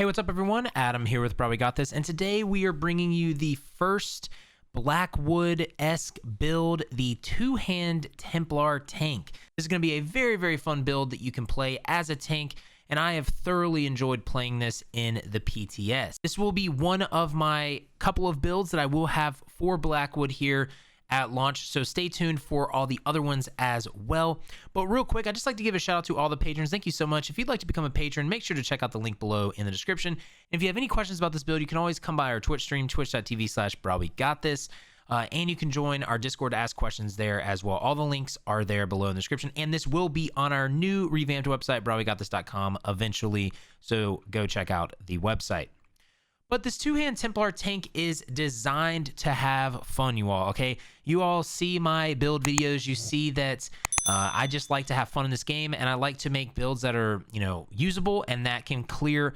Hey, what's up everyone? Adam here with brahwegotthis, and today we are bringing you the first Blackwood-esque build, the two-hand Templar tank. This is going to be a very fun build that you can play as a tank, and I have thoroughly enjoyed playing this in the PTS. This will be one of my couple of builds that I will have for Blackwood here at launch, so stay tuned for all the other ones as well. But real quick, I'd just like to give a shout out to all the patrons. Thank you so much. If you'd like to become a patron, make sure to check out the link below in the description. And if you have any questions about this build, you can always come by our Twitch stream, twitch.tv/brahwegotthis, and you can join our Discord to ask questions there as well. All the links are there below in the description, and this will be on our new revamped website, brahwegotthis.com, eventually, so go check out the website. But this two-hand Templar tank is designed to have fun, you all, okay? You all see my build videos. You see that I just like to have fun in this game, and I like to make builds that are, usable and that can clear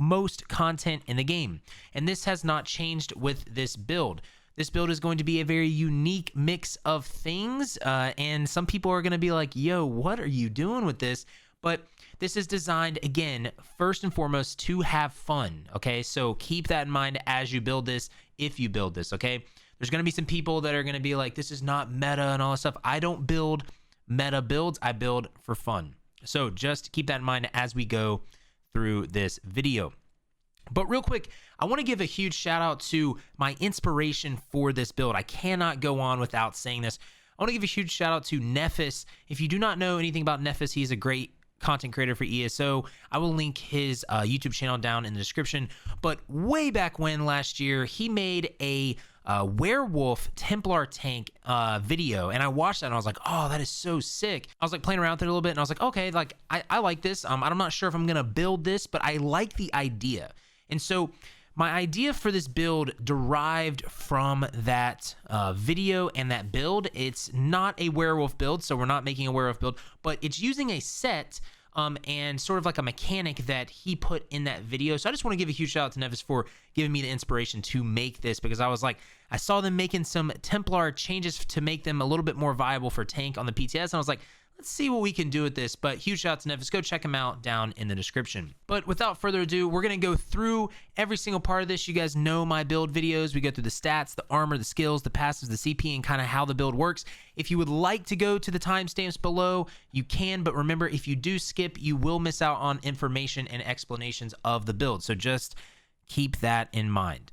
most content in the game. And this has not changed with this build. This build is going to be a very unique mix of things, and some people are going to be like, yo, what are you doing with this? But this is designed, again, first and foremost, to have fun, okay? So keep that in mind as you build this, if you build this, okay? There's going to be some people that are going to be like, this is not meta and all this stuff. I don't build meta builds. I build for fun. So just keep that in mind as we go through this video. But real quick, I want to give a huge shout out to my inspiration for this build. I cannot go on without saying this. I want to give a huge shout out to Nephis. If you do not know anything about Nephis, he's a great content creator for ESO. I will link his YouTube channel down in the description. But way back when last year, he made a werewolf Templar tank video, and I watched that and I was like, oh, that is so sick. I was like playing around with it a little bit, and I was like, okay, like I like this. I'm not sure if I'm gonna build this, but I like the idea. And so my idea for this build derived from that video and that build. It's not a werewolf build, so we're not making a werewolf build, but it's using a set and sort of like a mechanic that he put in that video. So I just want to give a huge shout out to Nephis for giving me the inspiration to make this, because I was like, I saw them making some Templar changes to make them a little bit more viable for tank on the PTS, and I was like, let's see what we can do with this. But huge shout out to Nephis. Go check him out down in the description. But without further ado, we're going to go through every single part of this. You guys know my build videos. We go through the stats, the armor, the skills, the passives, the CP, and kind of how the build works. If you would like to go to the timestamps below, you can. But remember, if you do skip, you will miss out on information and explanations of the build. So just keep that in mind.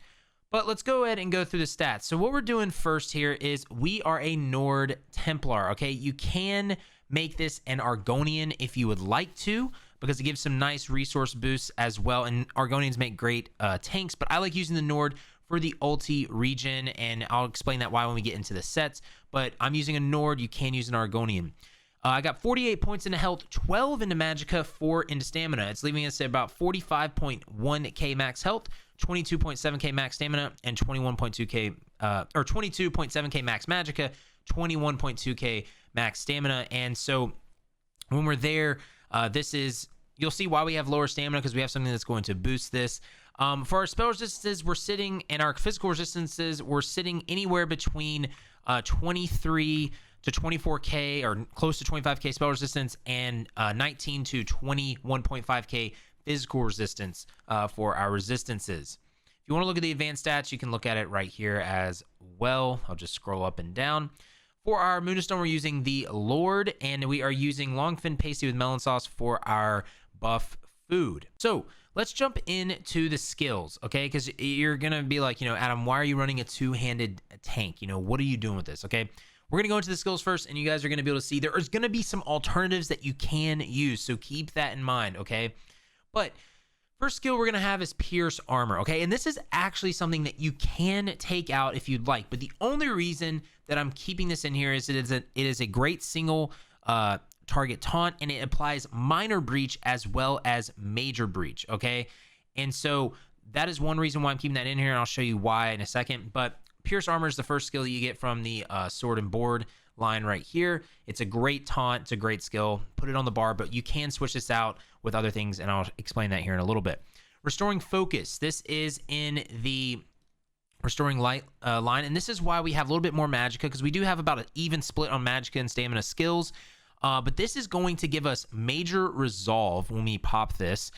But let's go ahead and go through the stats. So what we're doing first here is we are a Nord Templar, okay? You can make this an Argonian if you would like to, because it gives some nice resource boosts as well, and Argonians make great tanks, but I like using the Nord for the ulti region, and I'll explain that why when we get into the sets. But I'm using a Nord. You can use an Argonian. I got 48 points into health, 12 into magicka, 4 into stamina. It's leaving us at about 45.1k max health, 22.7k max stamina, and 21.2k or 22.7k max magicka, 21.2k max stamina. And so when we're there, you'll see why we have lower stamina, because we have something that's going to boost this. For our spell resistances, we're sitting, and our physical resistances, we're sitting anywhere between 23 to 24k or close to 25k spell resistance, and 19 to 21.5k physical resistance for our resistances. If you want to look at the advanced stats, you can look at it right here as well. I'll just scroll up and down. For our Moonstone, we're using the Lord, and we are using Longfin Pasty with melon sauce for our buff food. So let's jump into the skills, okay? Because you're going to be like, Adam, why are you running a two-handed tank? What are you doing with this, okay? We're going to go into the skills first, and you guys are going to be able to see there is going to be some alternatives that you can use, so keep that in mind, okay? But first skill we're going to have is Pierce Armor, okay? And this is actually something that you can take out if you'd like, but the only reason that I'm keeping this in here is it is a great single target taunt, and it applies minor breach as well as major breach, okay? And so that is one reason why I'm keeping that in here, and I'll show you why in a second. But Pierce Armor is the first skill that you get from the Sword and Board line right here. It's a great taunt. It's a great skill. Put it on the bar, but you can switch this out with other things, and I'll explain that here in a little bit. Restoring Focus. This is in the Restoring Light line, and this is why we have a little bit more magicka, because we do have about an even split on magicka and stamina skills. But this is going to give us major resolve when we pop this.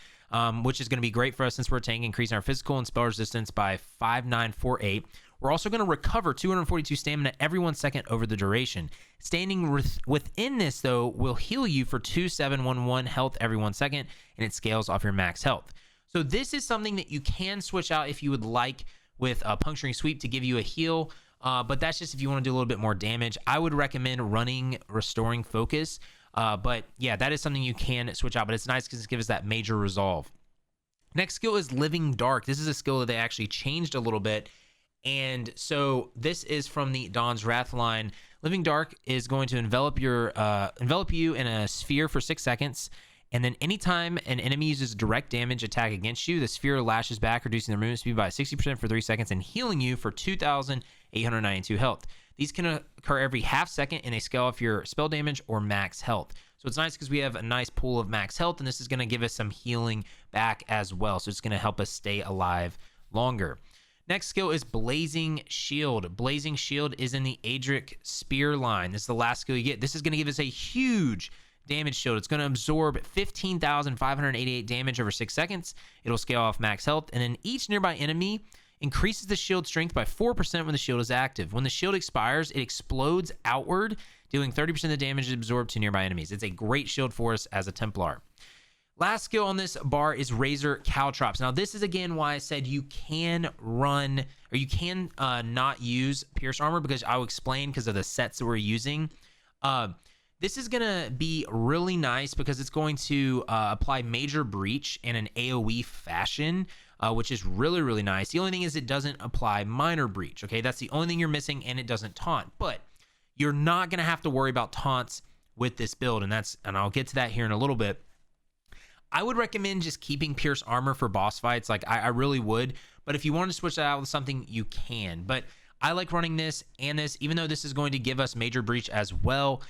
which is going to be great for us since we're a tank, increasing our physical and spell resistance by 5948. We're also going to recover 242 stamina every 1 second over the duration. Standing within this, though, will heal you for 2711 health every 1 second, and it scales off your max health. So this is something that you can switch out if you would like with a Puncturing Sweep to give you a heal, but that's just if you want to do a little bit more damage. I would recommend running Restoring Focus, but yeah, that is something you can switch out, but it's nice because it gives us that major resolve. Next skill is Living Dark. This is a skill that they actually changed a little bit. And so this is from the Dawn's Wrath line. Living Dark is going to envelop you in a sphere for 6 seconds. And then anytime an enemy uses direct damage attack against you, the sphere lashes back, reducing their movement speed by 60% for 3 seconds and healing you for 2,892 health. These can occur every half second, and they scale off your spell damage or max health. So it's nice because we have a nice pool of max health, and this is going to give us some healing back as well. So it's going to help us stay alive longer. Next skill is Blazing Shield. Blazing Shield is in the Adric Spear line. This is the last skill you get. This is going to give us a huge damage shield. It's going to absorb 15,588 damage over 6 seconds. It'll scale off max health, and then each nearby enemy increases the shield strength by 4% when the shield is active. When the shield expires, it explodes outward, dealing 30% of the damage absorbed to nearby enemies. It's a great shield for us as a Templar. Last skill on this bar is Razor Caltrops. Now, this is again why I said you can run, or you can not use Pierce Armor, because I'll explain because of the sets that we're using. This is going to be really nice because it's going to apply Major Breach in an AoE fashion, which is really, really nice. The only thing is it doesn't apply Minor Breach, okay? That's the only thing you're missing, and it doesn't taunt. But you're not going to have to worry about taunts with this build, and I'll get to that here in a little bit. I would recommend just keeping Pierce Armor for boss fights. Like, I really would. But if you want to switch that out with something, you can. But I like running this and this, even though this is going to give us Major Breach as well.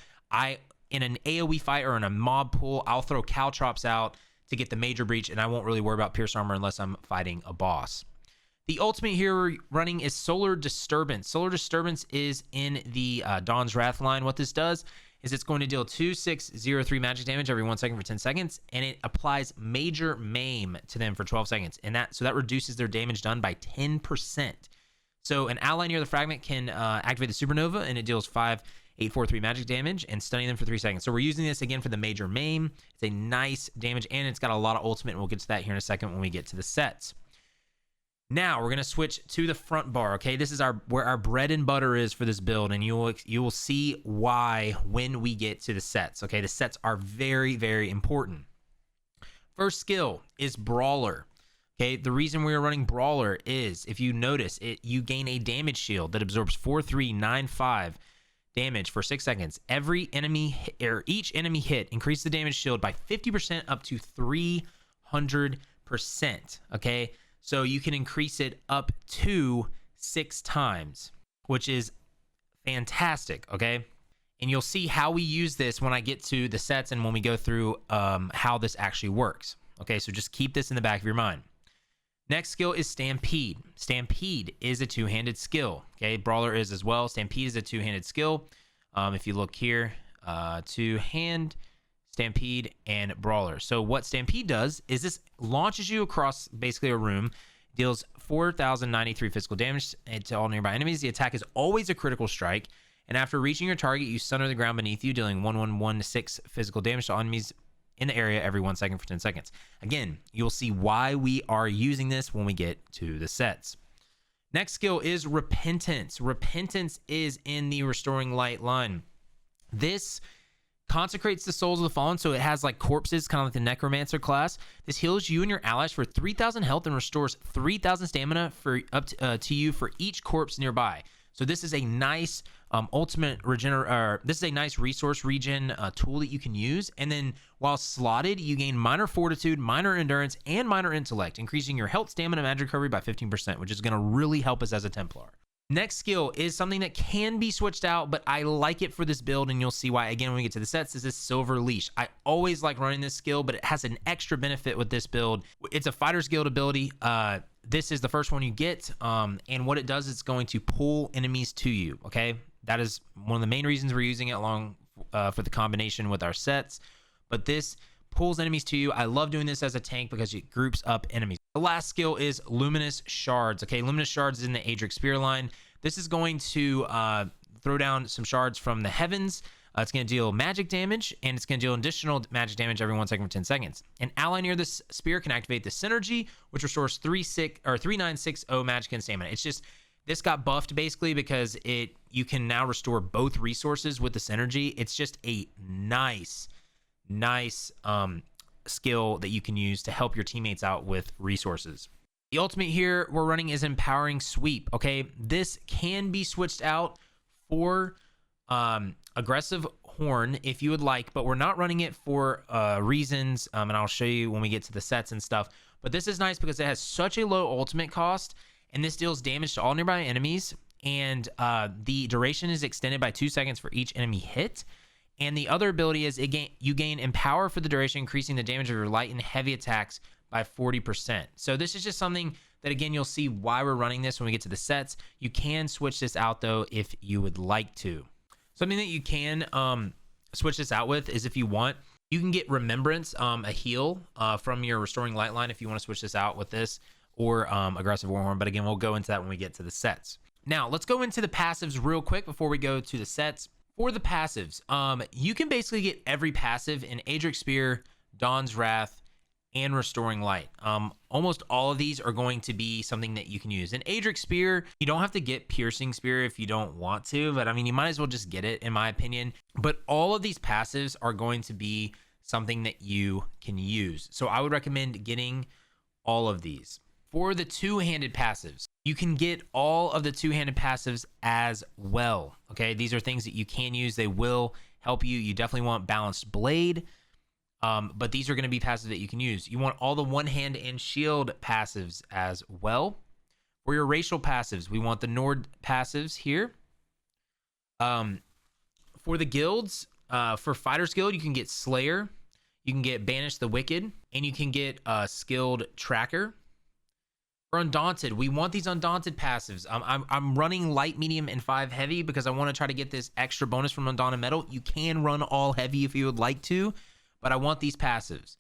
In an AoE fight or in a mob pool, I'll throw Caltrops out to get the Major Breach, and I won't really worry about Pierce Armor unless I'm fighting a boss. The ultimate here we're running is Solar Disturbance. Solar Disturbance is in the Dawn's Wrath line. What this does is it's going to deal 2603 magic damage every 1 second for 10 seconds, and it applies Major Maim to them for 12 seconds, and that reduces their damage done by 10%. So an ally near the fragment can activate the Supernova, and it deals 5843 magic damage and stunning them for 3 seconds. So we're using this again for the Major Maim. It's a nice damage, and it's got a lot of ultimate, and we'll get to that here in a second when we get to the sets. Now we're gonna switch to the front bar. Okay, this is where our bread and butter is for this build, and you will see why when we get to the sets. Okay, the sets are very, very important. First skill is Brawler. Okay, the reason we are running Brawler is, if you notice it, you gain a damage shield that absorbs 4395 damage for 6 seconds. Every enemy or each enemy hit increases the damage shield by 50% up to 300%. Okay. So you can increase it up to 6 times, which is fantastic, okay? And you'll see how we use this when I get to the sets and when we go through how this actually works. Okay, so just keep this in the back of your mind. Next skill is Stampede. Stampede is a two-handed skill, okay? Brawler is as well. Stampede is a two-handed skill. If you look here, two-hand, Stampede, and Brawler. So what Stampede does is this launches you across basically a room, deals 4,093 physical damage to all nearby enemies. The attack is always a critical strike, and after reaching your target, you sunder the ground beneath you, dealing 1116 physical damage to enemies in the area every 1 second for 10 seconds. Again, you'll see why we are using this when we get to the sets. Next skill is Repentance. Repentance is in the Restoring Light line. This consecrates the souls of the fallen, so it has like corpses, kind of like the Necromancer class. This heals you and your allies for 3,000 health and restores 3,000 stamina for up to you for each corpse nearby. So this is a nice this is a nice resource regen tool that you can use. And then while slotted, you gain minor fortitude, minor endurance, and minor intellect, increasing your health, stamina, and magic recovery by 15%, which is going to really help us as a Templar. Next skill is something that can be switched out, but I like it for this build, and you'll see why again when we get to the sets. This is Silver Leash. I always like running this skill, but it has an extra benefit with this build. It's a Fighter's Guild ability. This is the first one you get, and what it does is it's going to pull enemies to you, okay? That is one of the main reasons we're using it along for the combination with our sets. But this pulls enemies to you. I love doing this as a tank because it groups up enemies. The last skill is Luminous Shards. Okay, Luminous Shards is in the Adric Spear line. This is going to throw down some shards from the heavens. It's going to deal magic damage, and it's going to deal additional magic damage every 1 second for 10 seconds. An ally near this spear can activate the synergy, which restores 3960 magic and stamina. It's just, this got buffed basically because you can now restore both resources with the synergy. It's just a nice skill that you can use to help your teammates out with resources. The ultimate here we're running is Empowering Sweep. Okay, this can be switched out for Aggressive Horn if you would like, but we're not running it for reasons, and I'll show you when we get to the sets and stuff. But this is nice because it has such a low ultimate cost, and this deals damage to all nearby enemies, and the duration is extended by 2 seconds for each enemy hit. And the other ability is you gain Empower for the duration, increasing the damage of your light and heavy attacks by 40%. So this is just something that, again, you'll see why we're running this when we get to the sets. You can switch this out though if you would like to. Something that you can switch this out with is, if you want, you can get Remembrance, a heal from your Restoring Light line if you want to switch this out with this, or Aggressive Warhorn. But again, we'll go into that when we get to the sets. Now, let's go into the passives real quick before we go to the sets. For the passives, you can basically get every passive in Adric Spear, Dawn's Wrath, and Restoring Light. Almost all of these are going to be something that you can use. In Adric Spear, you don't have to get Piercing Spear if you don't want to, but I mean, you might as well just get it, in my opinion. But all of these passives are going to be something that you can use. So I would recommend getting all of these. For the two-handed passives, you can get all of the two-handed passives as well. Okay, these are things that you can use. They will help you. You definitely want Balanced Blade. But these are going to be passives that you can use. You want all the one hand and shield passives as well. For your racial passives, we want the Nord passives here. For the guilds, for Fighter's Guild, you can get Slayer, you can get Banish the Wicked, and you can get Skilled Tracker. For Undaunted, we want these Undaunted passives. I'm running light, medium, and 5 heavy because I want to try to get this extra bonus from Undaunted Metal. You can run all heavy if you would like to, but I want these passives.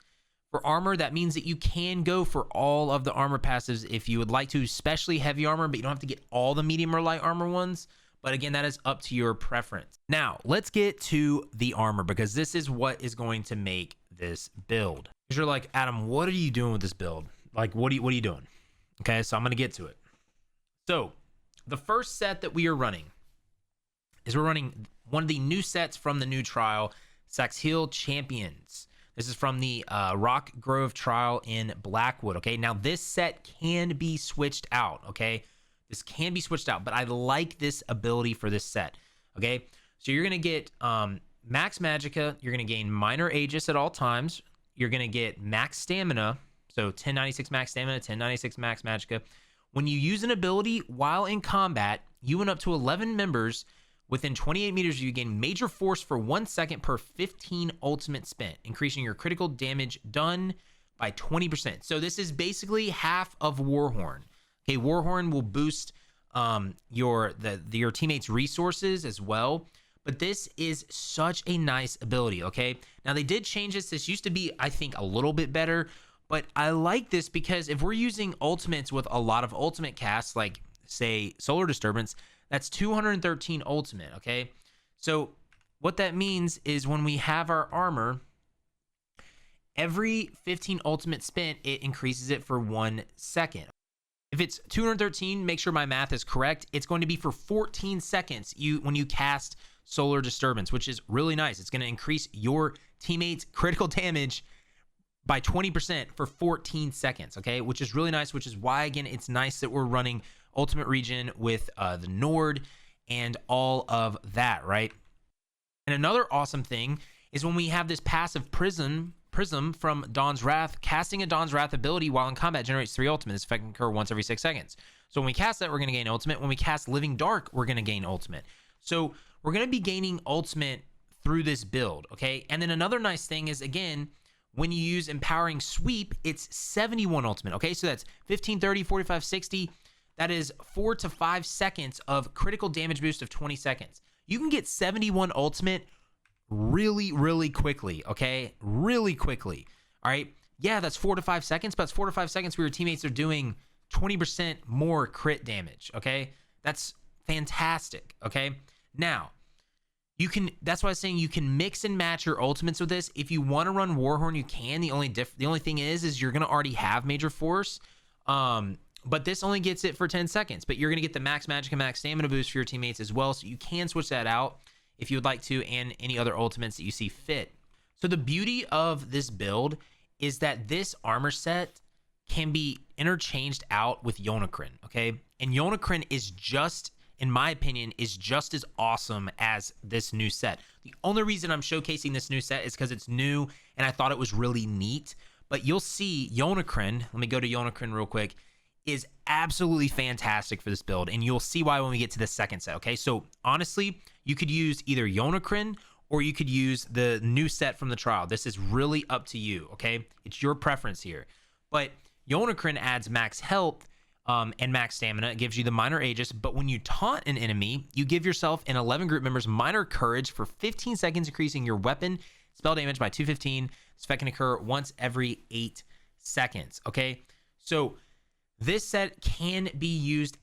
For armor, that means that you can go for all of the armor passives if you would like to, especially heavy armor, but you don't have to get all the medium or light armor ones. But again, that is up to your preference. Now, let's get to the armor, because this is what is going to make this build. Because you're like, Adam, what are you doing with this build? Like, what are you doing? Okay, so I'm going to get to it. So, the first set that we are running is we're running one of the new sets from the new trial, Saxhill Champions. This is from the Rock Grove trial in Blackwood, okay? Now, this set can be switched out, okay? This can be switched out, but I like this ability for this set, okay? So you're going to get Max Magicka. You're going to gain Minor Aegis at all times. You're going to get Max Stamina. So 1096 Max Stamina, 1096 Max Magicka. When you use an ability while in combat, you and up to 11 members within 28 meters, you gain Major Force for 1 second per 15 ultimate spent, increasing your critical damage done by 20%. So this is basically half of Warhorn. Okay, Warhorn will boost your teammates' resources as well. But this is such a nice ability, okay? Now, they did change this. This used to be, I think, a little bit better. But I like this because if we're using ultimates with a lot of ultimate casts, like, say, Solar Disturbance, that's 213 ultimate, okay? So what that means is when we have our armor, every 15 ultimate spent, it increases it for 1 second. If it's 213, make sure my math is correct. It's going to be for 14 seconds when you cast Solar Disturbance, which is really nice. It's going to increase your teammates' critical damage by 20% for 14 seconds, okay? Which is really nice, which is why, again, it's nice that we're running Ultimate Region with the Nord and all of that, right? And another awesome thing is when we have this passive Prism from Dawn's Wrath. Casting a Dawn's Wrath ability while in combat generates 3 ultimate. This effect can occur once every 6 seconds. So when we cast that, we're going to gain ultimate. When we cast Living Dark, we're going to gain ultimate. So we're going to be gaining ultimate through this build, okay? And then another nice thing is, again, when you use Empowering Sweep, it's 71 ultimate, okay? So that's 15, 30, 45, 60. That is 4 to 5 seconds of critical damage boost of 20 seconds. You can get 71 ultimate really quickly, okay? Really quickly, all right? Yeah, that's 4 to 5 seconds, but it's 4 to 5 seconds where your teammates are doing 20% more crit damage, okay? That's fantastic, okay? Now, that's why I was saying you can mix and match your ultimates with this. If you want to run Warhorn, you can. The only thing is you're going to already have Major Force. But this only gets it for 10 seconds, but you're going to get the max magic and max stamina boost for your teammates as well. So you can switch that out if you would like to, and any other ultimates that you see fit. So the beauty of this build is that this armor set can be interchanged out with Yonakrin, okay? And Yonakrin is just, in my opinion, is just as awesome as this new set. The only reason I'm showcasing this new set is because it's new and I thought it was really neat. But you'll see Yonakrin, let me go to Yonakrin real quick, is absolutely fantastic for this build, and you'll see why when we get to the second set, okay? So honestly, you could use either Yonakrin or you could use the new set from the trial. This is really up to you, okay? It's your preference here. But Yonakrin adds max health and max stamina. It gives you the minor Aegis, but when you taunt an enemy, you give yourself and 11 group members minor courage for 15 seconds, increasing your weapon spell damage by 215. This effect can occur once every 8 seconds, okay? So this set can be used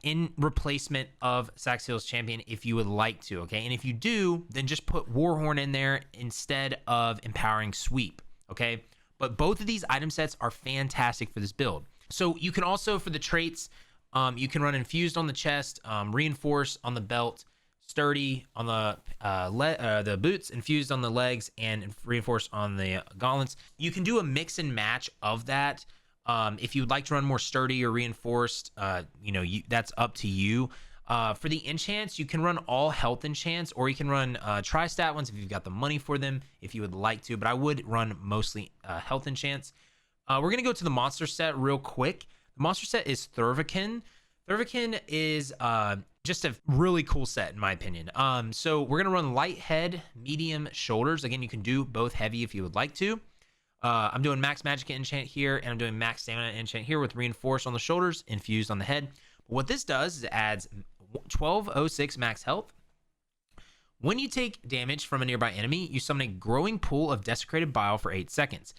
in replacement of Saxeel's Champion if you would like to, okay? And if you do, then just put Warhorn in there instead of Empowering Sweep, okay? But both of these item sets are fantastic for this build. So you can also, for the traits, you can run Infused on the chest, Reinforce on the belt, Sturdy on the boots, Infused on the legs, and Reinforce on the gauntlets. You can do a mix and match of that. If you would like to run more Sturdy or Reinforced, that's up to you. For the enchants, you can run all health enchants, or you can run tri-stat ones if you've got the money for them, if you would like to, but I would run mostly health enchants. We're going to go to the monster set real quick. The monster set is Thurvikin. Thurvikin is just a really cool set, in my opinion. So we're going to run light head, medium shoulders. Again, you can do both heavy if you would like to. I'm doing max magic enchant here, and I'm doing max stamina enchant here with Reinforced on the shoulders, Infused on the head. But what this does is it adds 1206 max health. When you take damage from a nearby enemy, you summon a growing pool of desecrated bile for 8 seconds.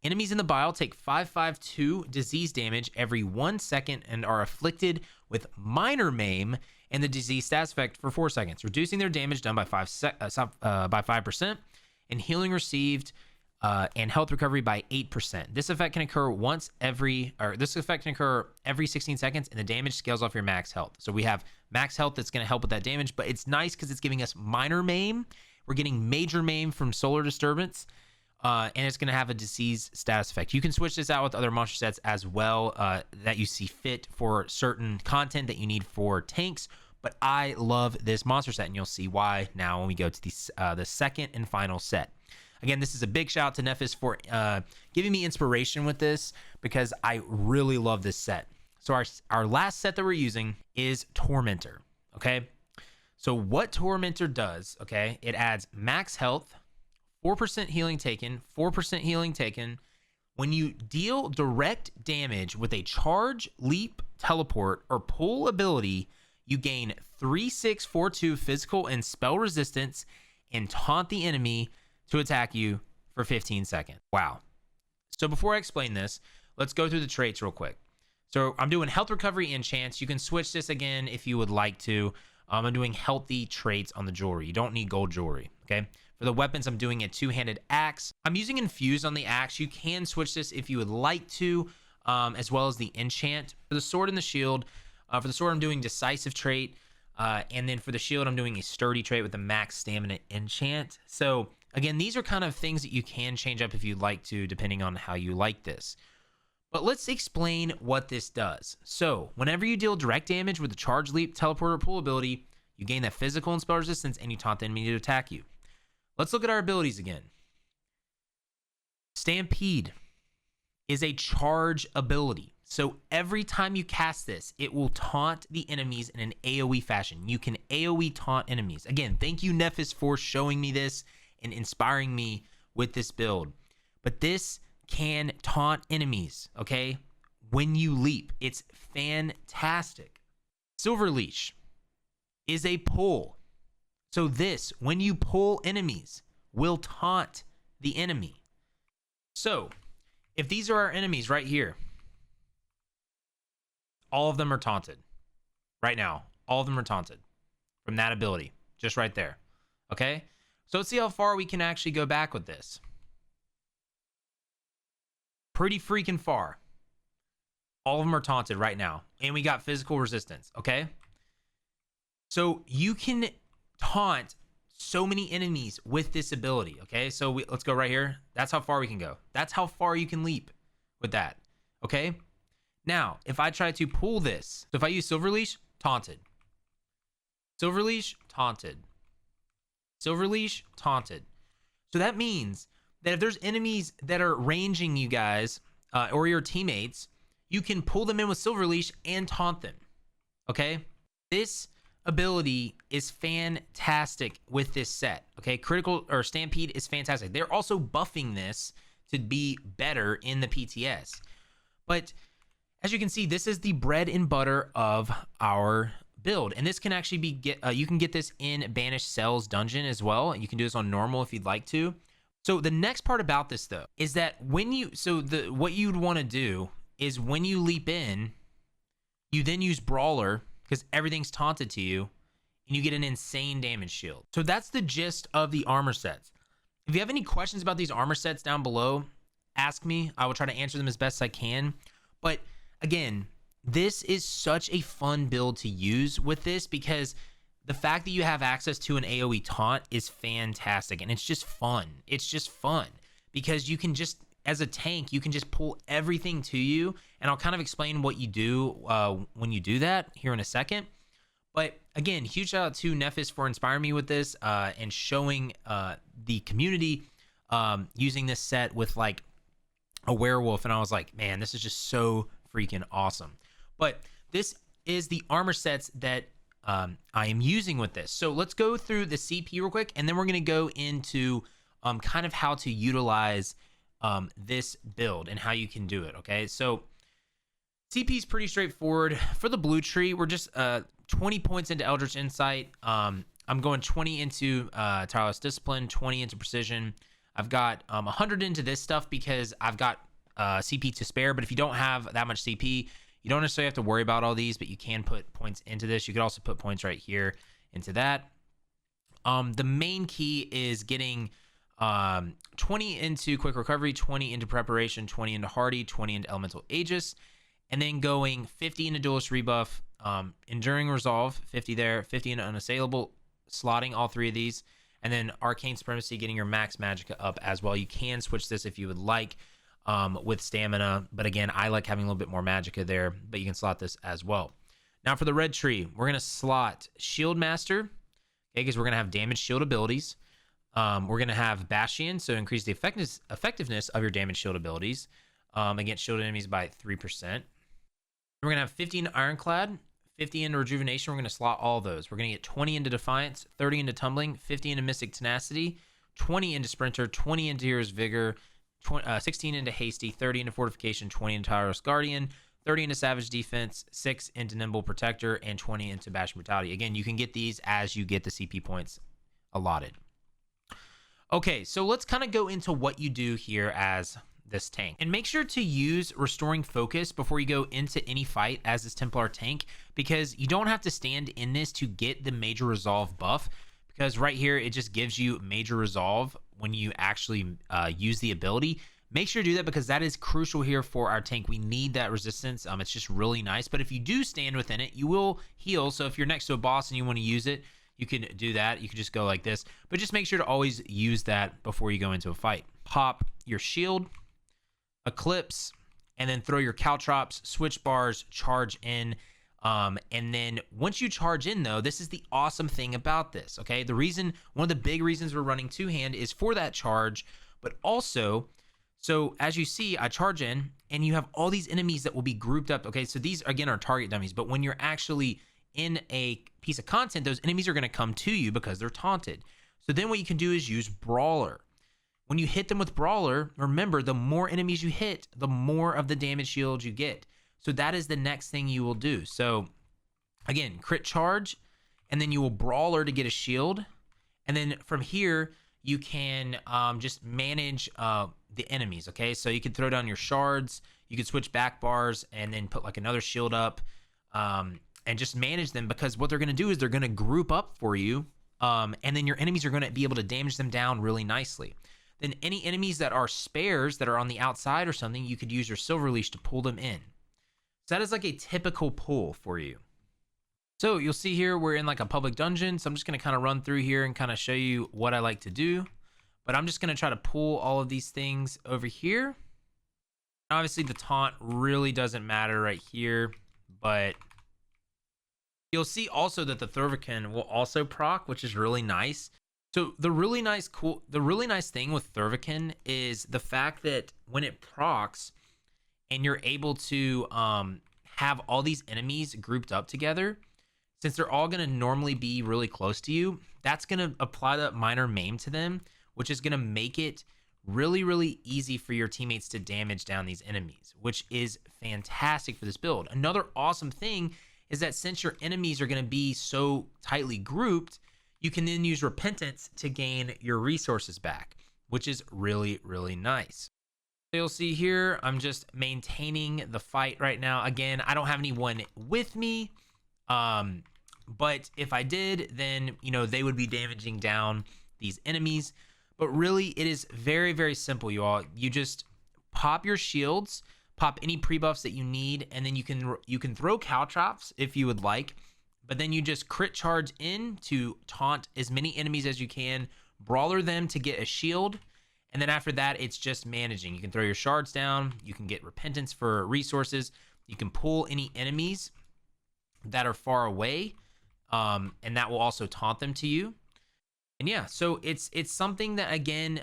Enemies in the bile take 552 disease damage every 1 second and are afflicted with minor maim and the disease stats effect for 4 seconds, reducing their damage done by 5% and healing received and health recovery by 8%. This effect can occur every 16 seconds, and the damage scales off your max health. So we have max health that's going to help with that damage, but it's nice because it's giving us minor maim. We're getting major maim from solar disturbance, and it's going to have a disease status effect. You can switch this out with other monster sets as well that you see fit for certain content that you need for tanks, but I love this monster set, and you'll see why now when we go to the second and final set. Again, this is a big shout out to Nephis for giving me inspiration with this, because I really love this set. So our last set that we're using is Tormentor, okay? So what Tormentor does, okay, it adds max health, 4% healing taken, 4% healing taken. When you deal direct damage with a charge, leap, teleport, or pull ability, you gain 3/6/4/2 physical and spell resistance and taunt the enemy to attack you for 15 seconds. Wow. So before I explain this, let's go through the traits real quick. So I'm doing health recovery enchants. You can switch this again if you would like to. I'm doing healthy traits on the jewelry. You don't need gold jewelry, okay? For the weapons, I'm doing a two-handed axe. I'm using Infused on the axe. You can switch this if you would like to, as well as the enchant. For the sword and the shield, for the sword, I'm doing decisive trait. And then for the shield, I'm doing a sturdy trait with a max stamina enchant. So again, these are kind of things that you can change up if you'd like to, depending on how you like this. But let's explain what this does. So whenever you deal direct damage with a charge, leap, teleport, or pull ability, you gain that physical and spell resistance, and you taunt the enemy to attack you. Let's look at our abilities again. Stampede is a charge ability. So every time you cast this, it will taunt the enemies in an AoE fashion. You can AoE taunt enemies. Again, thank you, Nephis, for showing me this and inspiring me with this build. But this can taunt enemies, okay? When you leap, it's fantastic. Silver Leash is a pull. So this, when you pull enemies, will taunt the enemy. So if these are our enemies right here, all of them are taunted right now. All of them are taunted from that ability, just right there. Okay, so let's see how far we can actually go back with this. Pretty freaking far. All of them are taunted right now, and we got physical resistance. Okay, so you can taunt so many enemies with this ability. Okay, so let's go right here. That's how far we can go. That's how far you can leap with that. Okay, now if I try to pull this, so if I use Silver Leash, taunted. Silver Leash, taunted. Silver Leash, taunted. So that means that if there's enemies that are ranging you guys or your teammates, you can pull them in with Silver Leash and taunt them. Okay, this ability is fantastic with this set. Okay, Critical or Stampede is fantastic. They're also buffing this to be better in the PTS. But as you can see, this is the bread and butter of our build, and this can actually be you can get this in Banished Cells dungeon as well. You can do this on normal if you'd like to. So the next part about this though is that when you what you'd want to do is when you leap in, you then use Brawler because everything's taunted to you, and you get an insane damage shield. So that's the gist of the armor sets. If you have any questions about these armor sets down below, ask me. I will try to answer them as best I can. But again, this is such a fun build to use with this because the fact that you have access to an AoE taunt is fantastic, and it's just fun. It's just fun because you can just, as a tank, you can just pull everything to you, and I'll kind of explain what you do when you do that here in a second. But again, huge shout out to Nephis for inspiring me with this and showing the community using this set with like a werewolf, and I was like, man, this is just so freaking awesome. But this is the armor sets that I am using with this. So let's go through the CP real quick, and then we're going to go into kind of how to utilize this build and how you can do it. Okay, so CP is pretty straightforward. For the blue tree, we're just 20 points into Eldritch Insight. I'm going 20 into Tireless Discipline, 20 into Precision. I've got 100 into this stuff because I've got CP to spare. But if you don't have that much CP, you don't necessarily have to worry about all these, but you can put points into this. You could also put points right here into that. The main key is getting 20 into Quick Recovery, 20 into Preparation, 20 into Hardy, 20 into Elemental Aegis, and then going 50 into Duelist Rebuff, Enduring Resolve, 50 there, 50 into Unassailable, slotting all three of these, and then Arcane Supremacy, getting your max Magicka up as well. You can switch this if you would like with Stamina, but again, I like having a little bit more Magicka there, but you can slot this as well. Now for the red tree, we're going to slot Shield Master, okay, because we're going to have damage shield abilities. We're going to have Bastion, so increase the effectiveness of your damage shield abilities against shielded enemies by 3%. We're going to have 50 into Ironclad, 50 into Rejuvenation. We're going to slot all those. We're going to get 20 into Defiance, 30 into Tumbling, 50 into Mystic Tenacity, 20 into Sprinter, 20 into Hero's Vigor, 16 into Hasty, 30 into Fortification, 20 into Tireless Guardian, 30 into Savage Defense, 6 into Nimble Protector, and 20 into Bash Brutality. Again, you can get these as you get the CP points allotted. Okay, so let's kind of go into what you do here as this tank. And make sure to use Restoring Focus before you go into any fight as this Templar tank, because you don't have to stand in this to get the Major Resolve buff, because right here it just gives you Major Resolve when you actually use the ability. Make sure to do that because that is crucial here for our tank. We need that resistance. It's just really nice. But if you do stand within it, you will heal. So if you're next to a boss and you want to use it, you can do that. You can just go like this. But just make sure to always use that before you go into a fight. Pop your shield, Eclipse, and then throw your caltrops, switch bars, charge in. And then once you charge in, though, this is the awesome thing about this, okay? One of the big reasons we're running two-hand is for that charge, but also, so as you see, I charge in, and you have all these enemies that will be grouped up, okay? So these, again, are target dummies, but when you're actually in a piece of content, those enemies are going to come to you because they're taunted. So then what you can do is use Brawler. When you hit them with Brawler, remember, the more enemies you hit, the more of the damage shield you get. So that is the next thing you will do. So again, crit charge, and then you will Brawler to get a shield, And then from here, you can just manage the enemies, okay? So you can throw down your shards, you can switch back bars, and then put like another shield up, and just manage them, because what they're going to do is they're going to group up for you, and then your enemies are going to be able to damage them down really nicely. Then any enemies that are spares that are on the outside or something, you could use your silver leash to pull them in. So that is like a typical pull for you. So you'll see here, we're in like a public dungeon. So I'm just going to kind of run through here and kind of show you what I like to do. But I'm just going to try to pull all of these things over here. Obviously the taunt really doesn't matter right here, but you'll see also that the Thurvican will also proc, which is really nice. So the really nice thing with Thurvican is the fact that when it procs and you're able to have all these enemies grouped up together, since they're all going to normally be really close to you, that's going to apply that minor maim to them, which is going to make it really, really easy for your teammates to damage down these enemies, which is fantastic for this build. Another awesome thing is that since your enemies are going to be so tightly grouped, you can then use repentance to gain your resources back, which is really, really nice. So you'll see here, I'm just maintaining the fight right now. Again, I don't have anyone with me, but if I did, then, you know, they would be damaging down these enemies. But really, it is very, very simple, you all. You just pop your shields, pop any pre-buffs that you need, and then you can throw caltrops if you would like, but then you just crit charge in to taunt as many enemies as you can, brawler them to get a shield, and then after that, it's just managing. You can throw your shards down, you can get repentance for resources, you can pull any enemies that are far away, and that will also taunt them to you. And yeah, so it's something that, again,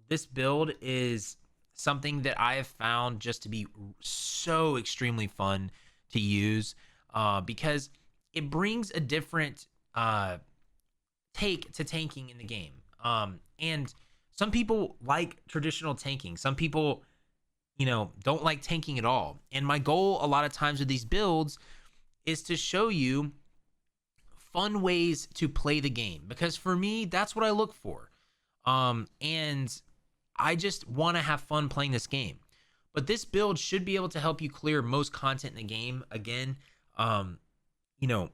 this build is something that I have found just to be so extremely fun to use, because it brings a different take to tanking in the game. And some people like traditional tanking. Some people, you know, don't like tanking at all. And my goal a lot of times with these builds is to show you fun ways to play the game, because for me, that's what I look for. And I just want to have fun playing this game. But this build should be able to help you clear most content in the game. Again, you know,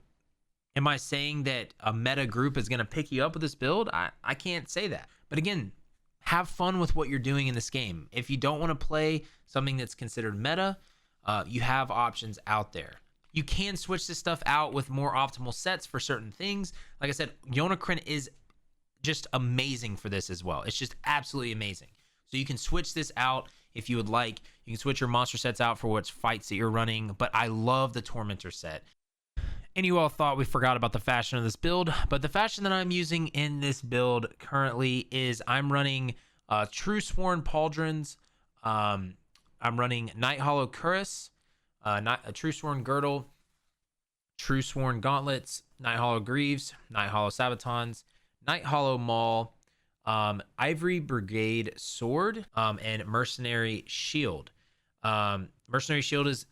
am I saying that a meta group is going to pick you up with this build? I can't say that. But again, have fun with what you're doing in this game. If you don't want to play something that's considered meta, you have options out there. You can switch this stuff out with more optimal sets for certain things. Like I said, Yonakrin is just amazing for this as well. It's just absolutely amazing. So you can switch this out if you would like. You can switch your monster sets out for what fights that you're running, but I love the Tormentor set. And you all thought we forgot about the fashion of this build, but the fashion that I'm using in this build currently is I'm running True Sworn Pauldrons. I'm running Night Hollow Cuirass, a True Sworn Girdle, True Sworn Gauntlets, Night Hollow Greaves, Night Hollow Sabatons, Night Hollow Maul, Ivory Brigade Sword, and Mercenary Shield. Mercenary Shield is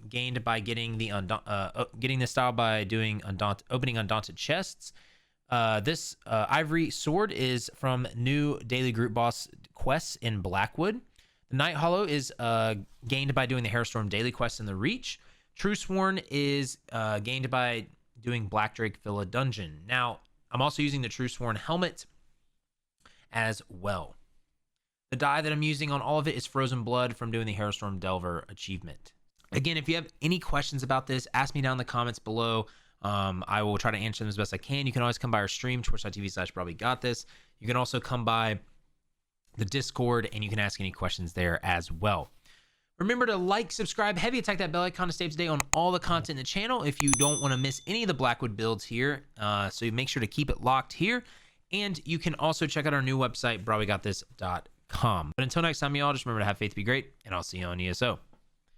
gained by getting getting this style by doing opening Undaunted chests. This Ivory Sword is from new daily group boss quests in Blackwood. The Night Hollow is gained by doing the Hairstorm daily quest in the Reach. True Sworn is gained by doing Black Drake Villa Dungeon. Now, I'm also using the True Sworn helmet as well. The dye that I'm using on all of it is Frozen Blood from doing the Hairstorm Delver achievement. Again, if you have any questions about this, ask me down in the comments below. I will try to answer them as best I can. You can always come by our stream, twitch.tv/brahwegotthis. You can also come by the Discord, and you can ask any questions there as well. Remember to like, subscribe, heavy attack that bell icon to stay up to date on all the content in the channel if you don't want to miss any of the Blackwood builds here. So you make sure to keep it locked here. And you can also check out our new website, brahwegotthis.com. But until next time, y'all, just remember to have faith, be great, and I'll see you on ESO.